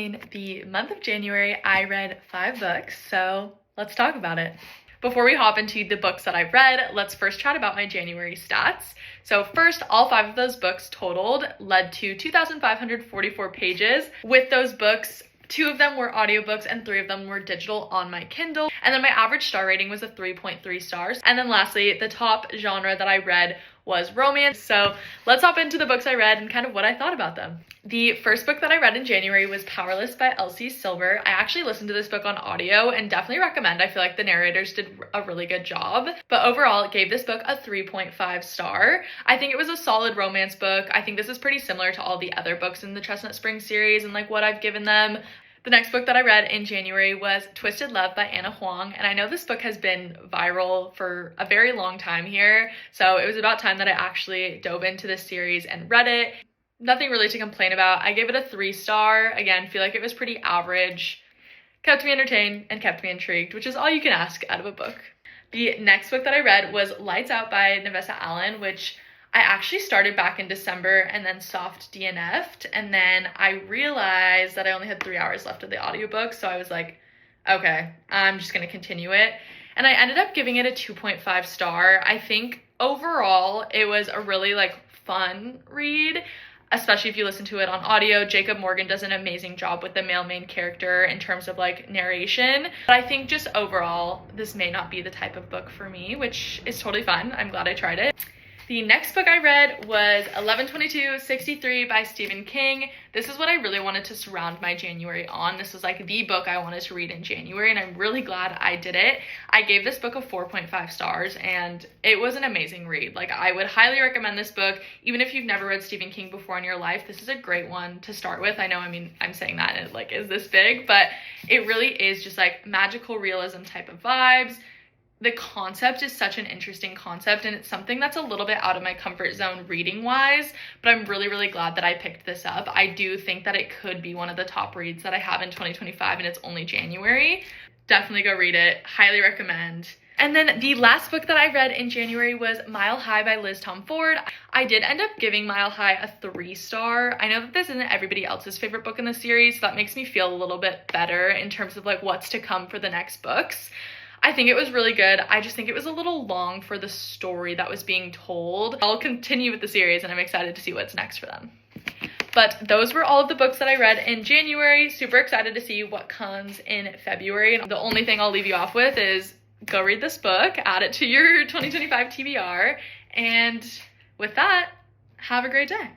in the month of January, I read 5 books, so let's talk about it. Before we hop into the books that I read, let's first chat about my January stats. So first, all 5 of those books totaled led to 2,544 pages. With those books, 2 of them were audiobooks and 3 of them were digital on my Kindle. And then my average star rating was a 3.3 stars. And then lastly, the top genre that I read was romance. So let's hop into the books I read and kind of what I thought about them. The first book that I read in January was Powerless by Elsie Silver. I actually listened to this book on audio and definitely recommend. I feel like the narrators did a really good job. But overall, it gave this book a 3.5 star. I think it was a solid romance book. I think this is pretty similar to all the other books in the Chestnut Springs series and like what I've given them. The next book that I read in January was Twisted Love by Ana Huang, and I know this book has been viral for a very long time here, so it was about time that I actually dove into this series and read it. Nothing really to complain about. I gave it a 3 star. Again, feel like it was pretty average. Kept me entertained and kept me intrigued, which is all you can ask out of a book. The next book that I read was Lights Out by Navessa Allen, which I actually started back in December and then soft DNF'd, and then I realized that I only had 3 hours left of the audiobook, so I was like, okay, I'm just gonna continue it. And I ended up giving it a 2.5 star. I think overall it was a really fun read, especially if you listen to it on audio. Jacob Morgan does an amazing job with the male main character in terms of narration. But I think just overall, this may not be the type of book for me, which is totally fun. I'm glad I tried it. The next book I read was 11/22/63 by Stephen King. This is what I really wanted to surround my January on. This was the book I wanted to read in January, and I'm really glad I did it. I gave this book a 4.5 stars, and it was an amazing read. I would highly recommend this book. Even if you've never read Stephen King before in your life, this is a great one to start with. I know, I'm saying that and it is this big, but it really is just magical realism type of vibes. The concept is such an interesting concept, and it's something that's a little bit out of my comfort zone reading wise, but I'm really, really glad that I picked this up. I do think that it could be one of the top reads that I have in 2025, and it's only January. Definitely go read it. Highly recommend. And then the last book that I read in January was Mile High by Liz Tomforde. I did end up giving Mile High a 3 star. I know that this isn't everybody else's favorite book in the series, so that makes me feel a little bit better in terms of what's to come for the next books. I think it was really good. I just think it was a little long for the story that was being told. I'll continue with the series, and I'm excited to see what's next for them. But those were all of the books that I read in January. Super excited to see what comes in February. And the only thing I'll leave you off with is go read this book, add it to your 2025 TBR, and with that, have a great day.